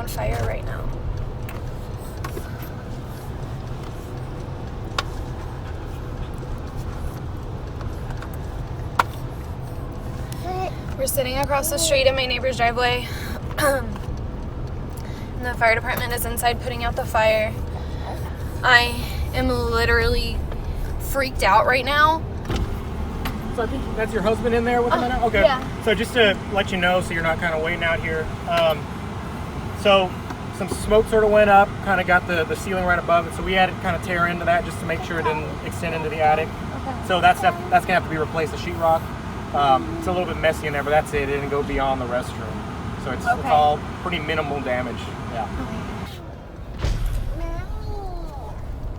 on fire right now. We're sitting across the street in my neighbor's driveway. And the fire department is inside putting out the fire. I am literally freaked out right now. So I think that's your husband in there with him now? Okay. Yeah. So just to let you know, so you're not kind of waiting out here. So some smoke sort of went up, kind of got the ceiling right above it. So we had to kind of tear into that just to make sure it didn't extend into the attic. Okay. So that's gonna have to be replaced, the sheetrock. It's a little bit messy in there, but that's it. It didn't go beyond the restroom. So it's all pretty minimal damage. Yeah.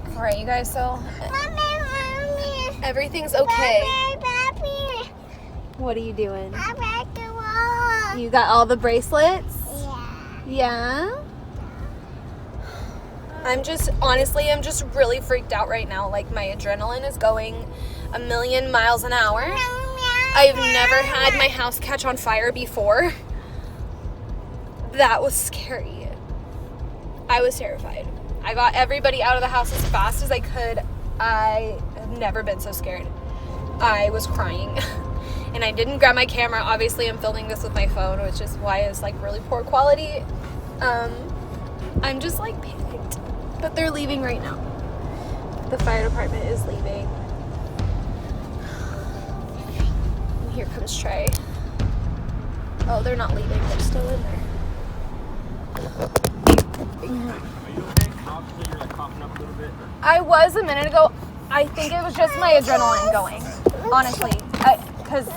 Okay. All right, you guys, so everything's okay. What are you doing? You got all the bracelets? Yeah? I'm just really freaked out right now. Like, my adrenaline is going a million miles an hour. I've never had my house catch on fire before. That was scary. I was terrified. I got everybody out of the house as fast as I could. I have never been so scared. I was crying. And I didn't grab my camera. Obviously, I'm filming this with my phone, which is why it's like really poor quality. I'm just like panicked. But they're leaving right now. The fire department is leaving. And here comes Trey. Oh, they're not leaving. They're still in there. Are you okay? Obviously, you're like coughing up a little bit. I was a minute ago. I think it was just my adrenaline going, honestly. Because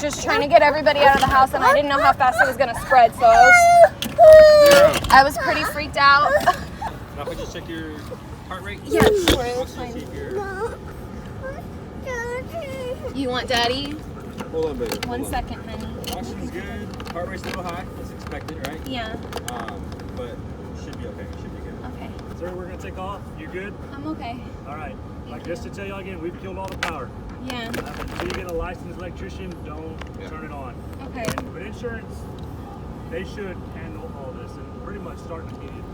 just trying to get everybody out of the house, and I didn't know how fast it was going to spread, so I was pretty freaked out. Now, could you check your heart rate? Yeah, sure, that's fine. You want daddy? Hold on, baby. One second, honey. Oxygen's good. Heart rate's a little high. That's expected, right? Yeah. But should be okay. Should be good. Okay. Sir, we're going to take off. You good? I'm okay. All right. Like, just to tell you all again, we've killed all the power. Yeah. Until you get a licensed electrician, don't turn it on. Okay. But insurance, they should handle all this and pretty much start immediately.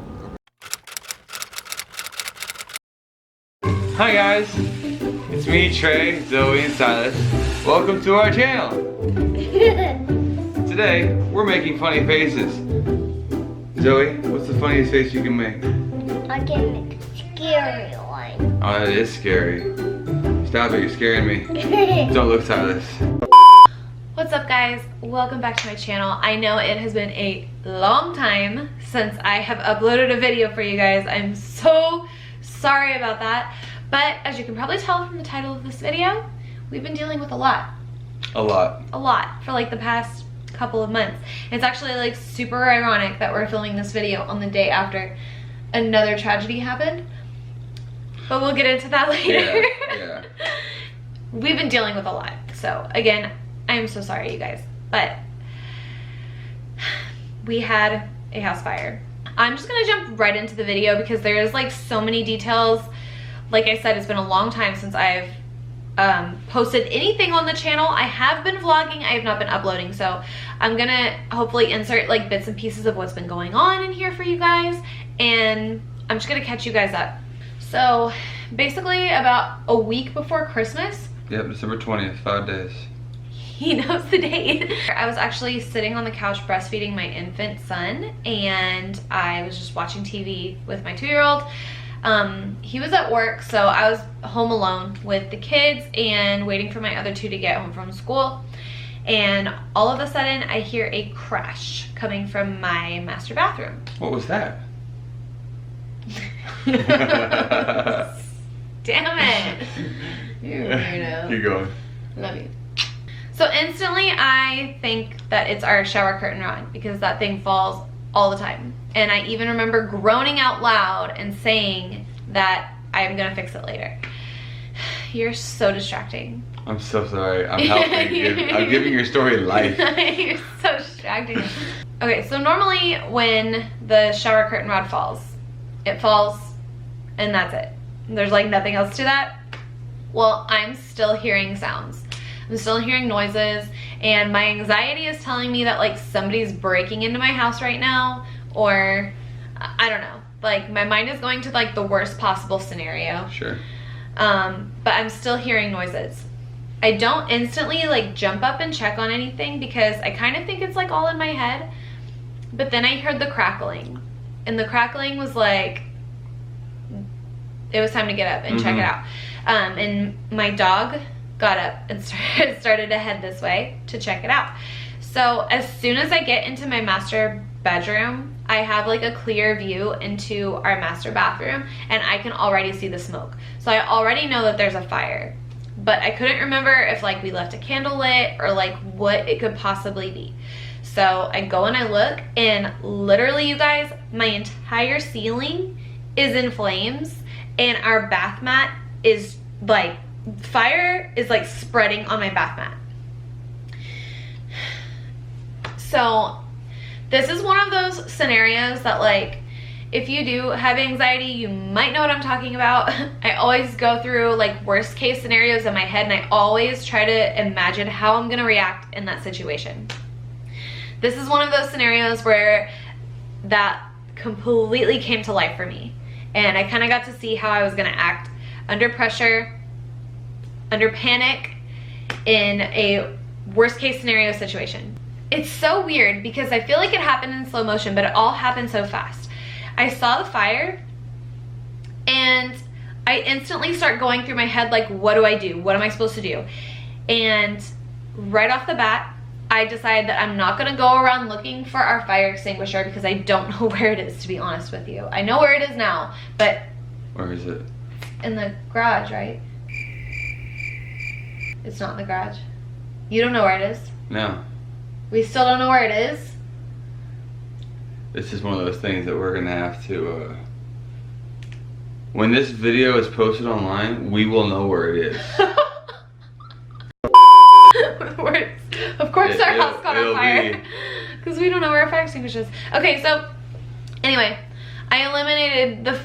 Hi guys, it's me, Trey, Zoe, and Silas. Welcome to our channel. Today, we're making funny faces. Zoe, what's the funniest face you can make? I can make a scary one. Oh, that is scary. Stop it, you're scaring me. Don't look, Silas. What's up, guys? Welcome back to my channel. I know it has been a long time since I have uploaded a video for you guys. I'm so sorry about that. But as you can probably tell from the title of this video, we've been dealing with a lot. A lot for like the past couple of months. It's actually like super ironic that we're filming this video on the day after another tragedy happened. But we'll get into that later. Yeah. We've been dealing with a lot. So again, I'm so sorry, you guys. But we had a house fire. I'm just gonna jump right into the video because there's like so many details. Like I said, it's been a long time since I've posted anything on the channel. I have been vlogging, I have not been uploading, so I'm gonna hopefully insert like bits and pieces of what's been going on in here for you guys, and I'm just gonna catch you guys up. So basically about a week before Christmas. Yep, December 20th, 5 days. He knows the date. I was actually sitting on the couch breastfeeding my infant son, and I was just watching TV with my 2-year-old. He was at work, so I was home alone with the kids and waiting for my other 2 to get home from school. And all of a sudden, I hear a crash coming from my master bathroom. What was that? Damn it. You weirdo. Keep going. Love you. So instantly, I think that it's our shower curtain rod because that thing falls all the time. And I even remember groaning out loud and saying that I'm gonna fix it later. You're so distracting. I'm so sorry. I'm helping you. I'm giving your story life. You're so distracting. Okay, so normally when the shower curtain rod falls, it falls and that's it. There's like nothing else to that. Well, I'm still hearing sounds. I'm still hearing noises, and my anxiety is telling me that like somebody's breaking into my house right now, or I don't know. Like my mind is going to like the worst possible scenario. Sure. But I'm still hearing noises. I don't instantly like jump up and check on anything because I kind of think it's like all in my head. But then I heard the crackling, and the crackling was like, it was time to get up and check it out. And my dog got up and started to head this way to check it out. So as soon as I get into my master bedroom, I have like a clear view into our master bathroom, and I can already see the smoke. So I already know that there's a fire, but I couldn't remember if like we left a candle lit or like what it could possibly be. So I go and I look, and literally, you guys, my entire ceiling is in flames, and our bath mat is like, fire is like spreading on my bath mat. So this is one of those scenarios that like, if you do have anxiety, you might know what I'm talking about. I always go through like worst case scenarios in my head, and I always try to imagine how I'm gonna react in that situation. This is one of those scenarios where that completely came to life for me. And I kind of got to see how I was gonna act under pressure, under panic, in a worst case scenario situation. It's so weird because I feel like it happened in slow motion, but it all happened so fast. I saw the fire, and I instantly start going through my head like, what do I do? What am I supposed to do? And right off the bat, I decided that I'm not gonna go around looking for our fire extinguisher because I don't know where it is, to be honest with you. I know where it is now, but... Where is it? In the garage, right? It's not in the garage. You don't know where it is? No. We still don't know where it is? It's just one of those things that we're gonna have to, when this video is posted online, we will know where it is. Of course our house caught on fire. Because we don't know where our fire extinguisher is. Okay, so anyway, I eliminated the,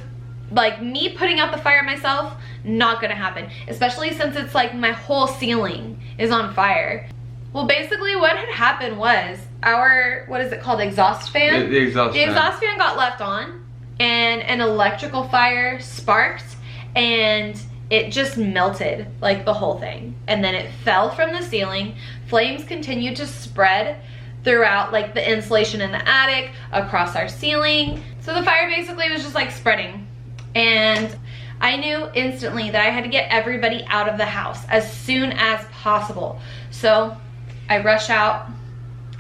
like, me putting out the fire myself, not gonna happen. Especially since it's like my whole ceiling is on fire. Well, basically what had happened was our, what is it called, exhaust fan? The exhaust fan. The exhaust fan got left on, and an electrical fire sparked, and it just melted, like the whole thing. And then it fell from the ceiling. Flames continued to spread throughout like the insulation in the attic, across our ceiling. So the fire basically was just like spreading. And I knew instantly that I had to get everybody out of the house as soon as possible. So I rush out,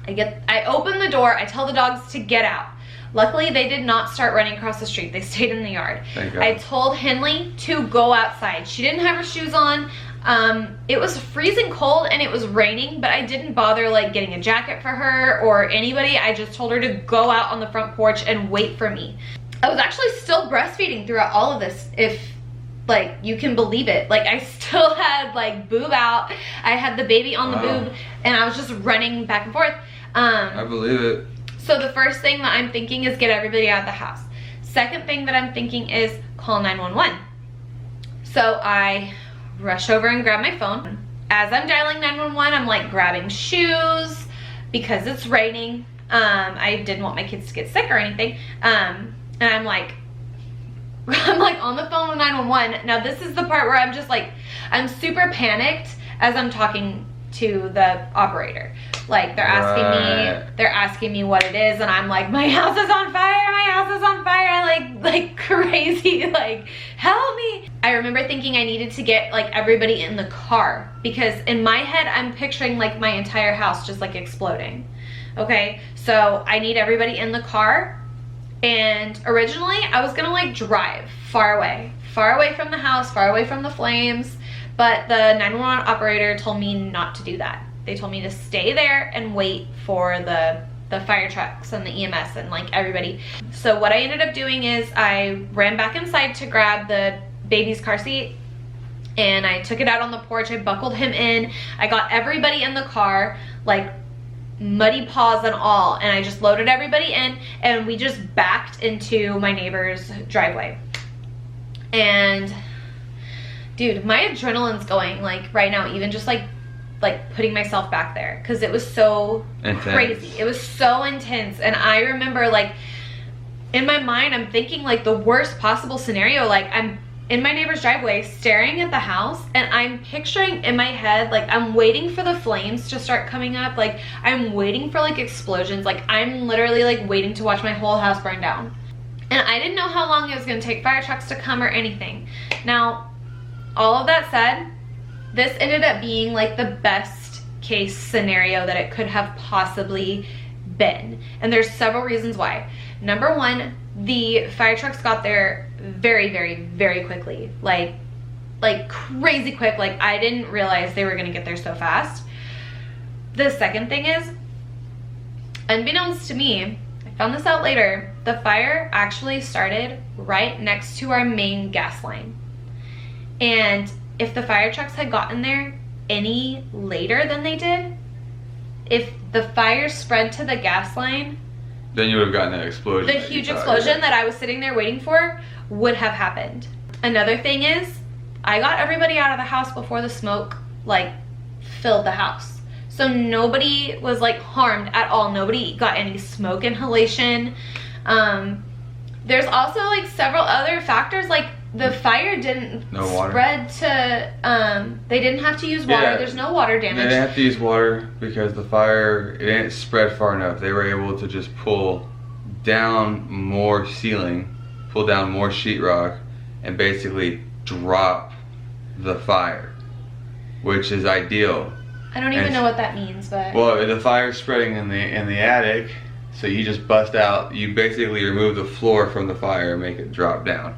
I open the door, I tell the dogs to get out. Luckily, they did not start running across the street. They stayed in the yard. Thank God. I told Henley to go outside. She didn't have her shoes on. It was freezing cold and it was raining, but I didn't bother like getting a jacket for her or anybody. I just told her to go out on the front porch and wait for me. I was actually still breastfeeding throughout all of this, if like you can believe it. Like I still had like boob out. I had the baby on the boob, and I was just running back and forth. I believe it. So the first thing that I'm thinking is get everybody out of the house. Second thing that I'm thinking is call 911. So I rush over and grab my phone. As I'm dialing 911, I'm like grabbing shoes because it's raining. I didn't want my kids to get sick or anything. And I'm like on the phone with 911. Now this is the part where I'm just like, I'm super panicked as I'm talking to the operator. Like they're asking me what it is, and I'm like, my house is on fire, my house is on fire, like crazy, like help me. I remember thinking I needed to get like everybody in the car, because in my head I'm picturing like my entire house just like exploding. Okay, so I need everybody in the car, and originally I was gonna like drive far away from the house, far away from the flames, but the 911 operator told me not to do that. They told me to stay there and wait for the fire trucks and the EMS and like everybody. So what I ended up doing is I ran back inside to grab the baby's car seat, and I took it out on the porch. I buckled him in. I got everybody in the car, like muddy paws and all, and I just loaded everybody in, and we just backed into my neighbor's driveway. And dude, my adrenaline's going like right now, even just like putting myself back there, because it was so intense. Crazy. It was so intense. And I remember like in my mind, I'm thinking like the worst possible scenario. Like I'm in my neighbor's driveway staring at the house, and I'm picturing in my head, like I'm waiting for the flames to start coming up. Like I'm waiting for like explosions. Like I'm literally like waiting to watch my whole house burn down. And I didn't know how long it was gonna take fire trucks to come or anything. Now, all of that said, this ended up being like the best case scenario that it could have possibly been. And there's several reasons why. Number one, the fire trucks got there very, very, very quickly. Like crazy quick. Like I didn't realize they were gonna get there so fast. The second thing is, unbeknownst to me, I found this out later, the fire actually started right next to our main gas line. And if the fire trucks had gotten there any later than they did, if the fire spread to the gas line, then you would have gotten that explosion. The huge explosion that I was sitting there waiting for would have happened. Another thing is, I got everybody out of the house before the smoke like filled the house. So nobody was like harmed at all. Nobody got any smoke inhalation. There's also like several other factors, like the fire didn't spread to, they didn't have to use water. Yeah, there's no water damage. They didn't have to use water because the fire, it didn't spread far enough. They were able to just pull down more ceiling, pull down more sheetrock, and basically drop the fire, which is ideal. I don't even know what that means, but... Well, the fire's spreading in the attic, so you just bust out, you basically remove the floor from the fire and make it drop down.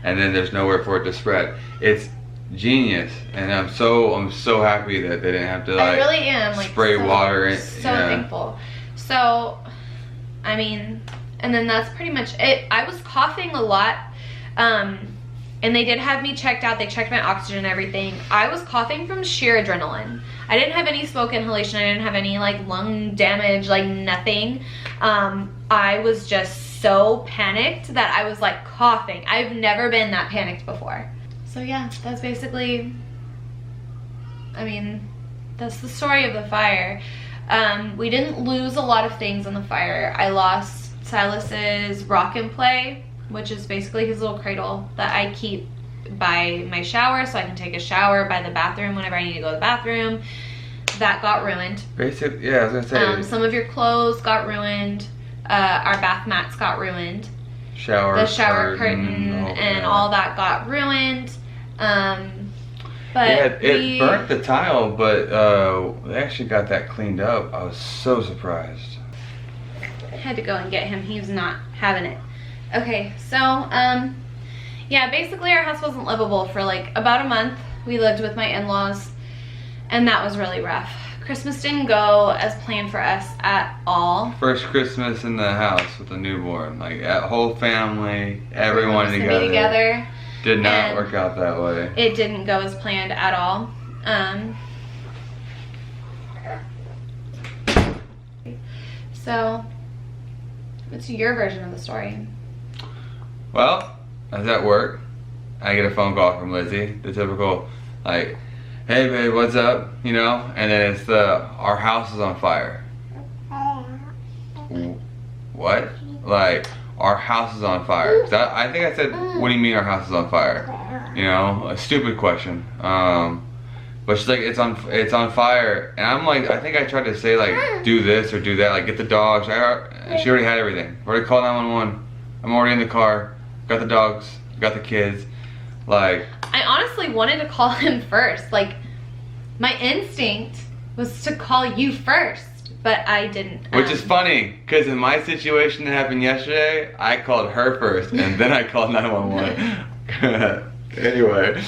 And then there's nowhere for it to spread. It's genius, and I'm so happy that they didn't have to like, I really am, like, spray water in. So thankful. So, I mean, and then that's pretty much it. I was coughing a lot, and they did have me checked out. They checked my oxygen and everything. I was coughing from sheer adrenaline. I didn't have any smoke inhalation. I didn't have any like lung damage, like nothing. I was just so panicked that I was like coughing. I've never been that panicked before. So yeah, that's basically, I mean, that's the story of the fire. We didn't lose a lot of things in the fire. I lost Silas's rock and play, which is basically his little cradle that I keep by my shower so I can take a shower, by the bathroom whenever I need to go to the bathroom. That got ruined. Basically, yeah, I was gonna say. Some of your clothes got ruined. Our bath mats got ruined. The shower curtain and all that got ruined. But yeah, it burnt the tile, but they actually got that cleaned up. I was so surprised. I had to go and get him. He was not having it. Okay, so yeah, basically our house wasn't livable for like about a month. We lived with my in-laws, and that was really rough. Christmas didn't go as planned for us at all. First Christmas in the house with a newborn, like a whole family, everyone together. Did not work out that way. It didn't go as planned at all. So, what's your version of the story? Well, I was at work. I get a phone call from Lizzie, the typical, like, hey babe, what's up? You know, and then it's our house is on fire. What? Like, our house is on fire. I think I said, what do you mean our house is on fire? You know, a stupid question. But she's like, it's on fire. And I'm like, I think I tried to say like, do this or do that, like get the dogs. She already had everything. I already called 911. I'm already in the car. Got the dogs, got the kids. Like, I honestly wanted to call him first. Like, my instinct was to call you first, but I didn't. Which is funny, because in my situation that happened yesterday, I called her first, and then I called 911. Anyway.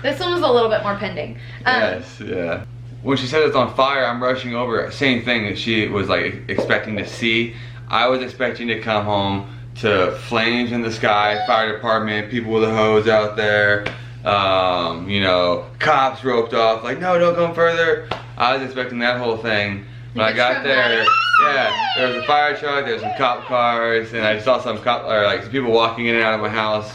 This one was a little bit more pending. Yes, yeah. When she said it's on fire, I'm rushing over. Same thing that she was like expecting to see. I was expecting to come home to flames in the sky, fire department, people with a hose out there, you know, cops roped off, like, no, don't come further. I was expecting that whole thing. When I got there, yeah, there was a fire truck, there was some cop cars, and I saw some people walking in and out of my house.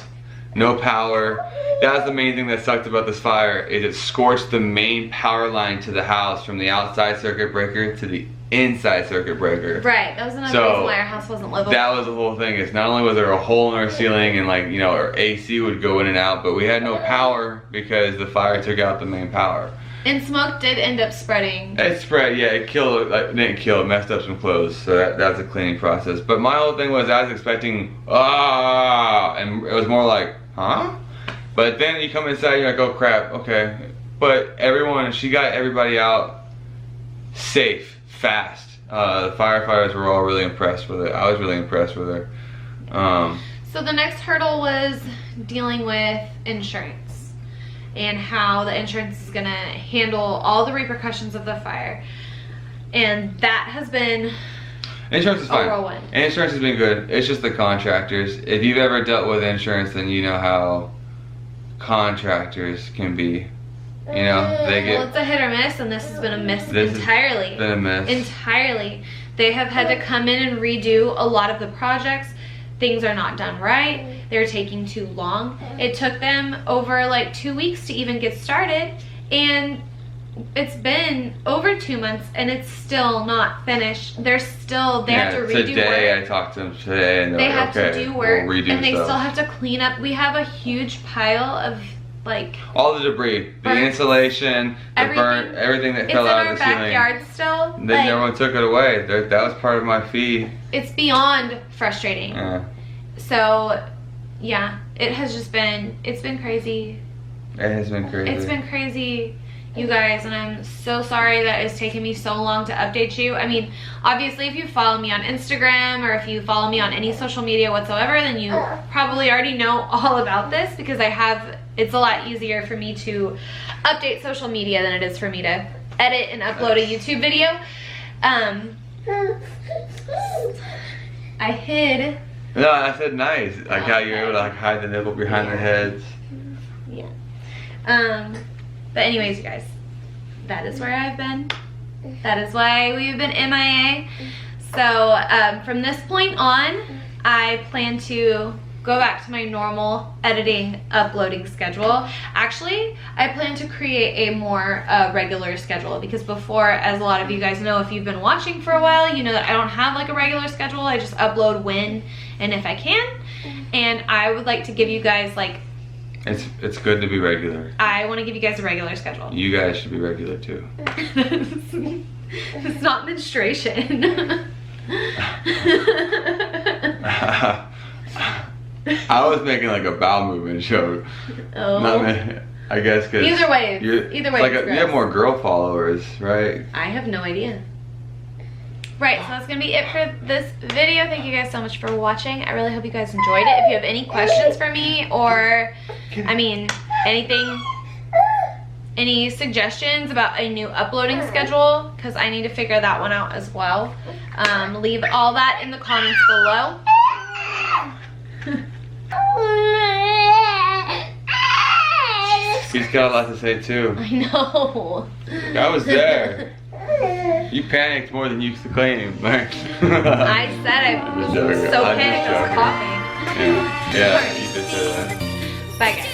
No power. That was the main thing that sucked about this fire, is it scorched the main power line to the house from the outside circuit breaker to the inside circuit breaker. Right, that was another So, reason why our house wasn't livable. That was the whole thing. Is not only was there a hole in our ceiling and like, you know, our AC would go in and out, but we had no power because the fire took out the main power. And smoke did end up spreading. It spread, yeah, it killed, like, didn't kill, it messed up some clothes, so that's a cleaning process. But my whole thing was I was expecting, and it was more like, huh? But then you come inside, you're like, oh crap, okay. But she got everybody out safe, fast. The firefighters were all really impressed with it. I was really impressed with her. So the next hurdle was dealing with insurance and how the insurance is gonna handle all the repercussions of the fire. And that has been insurance is fine. whirlwind. Insurance has been good. It's just the contractors. If you've ever dealt with insurance, then you know how contractors can be. You know, they get... Well, it's a hit or miss, and this has been a miss This entirely. has been a miss. Entirely. They have had to come in and redo a lot of the projects. Things are not done right. They're taking too long. It took them over like 2 weeks to even get started, and it's been over 2 months and it's still not finished. They have to redo today work. I talked to them today and They they're have like, to okay, do work, we'll redo and they stuff. still have to clean up. We have a huge pile of like all the debris, the burnt, insulation, the burnt, everything that fell out of the ceiling. It's in our backyard still. Then Like, everyone took it away. That was part of my fee. it's beyond frustrating. Yeah. So, yeah, it's been crazy. It has been crazy. It's been crazy, you guys, and I'm so sorry that it's taken me so long to update you. I mean, obviously, if you follow me on Instagram or if you follow me on any social media whatsoever, then you probably already know all about this, because it's a lot easier for me to update social media than it is for me to edit and upload a YouTube video. I hid. No, I said nice. Like how you're able to like hide the nipple behind their heads. Yeah. But anyways, you guys, that is where I've been. That is why we've been MIA. So from this point on, I plan to go back to my normal editing, uploading schedule. Actually, I plan to create a more regular schedule, because before, as a lot of you guys know, if you've been watching for a while, you know that I don't have like a regular schedule. I just upload when and if I can. And I would like to give you guys like... It's good to be regular. I want to give you guys a regular schedule. You guys should be regular too. It's not menstruation. I was making like a bowel movement joke. Oh. I guess because Either way, you it's have more girl followers, right? I have no idea. Right, so that's gonna be it for this video. Thank you guys so much for watching. I really hope you guys enjoyed it. If you have any questions for me, or I mean anything, any suggestions about a new uploading schedule, because I need to figure that one out as well, leave all that in the comments below. He's got a lot to say too. I know. I was there. You panicked more than you used to claim. I said I was so panicked I was coughing. Yeah, you did say that. Bye guys.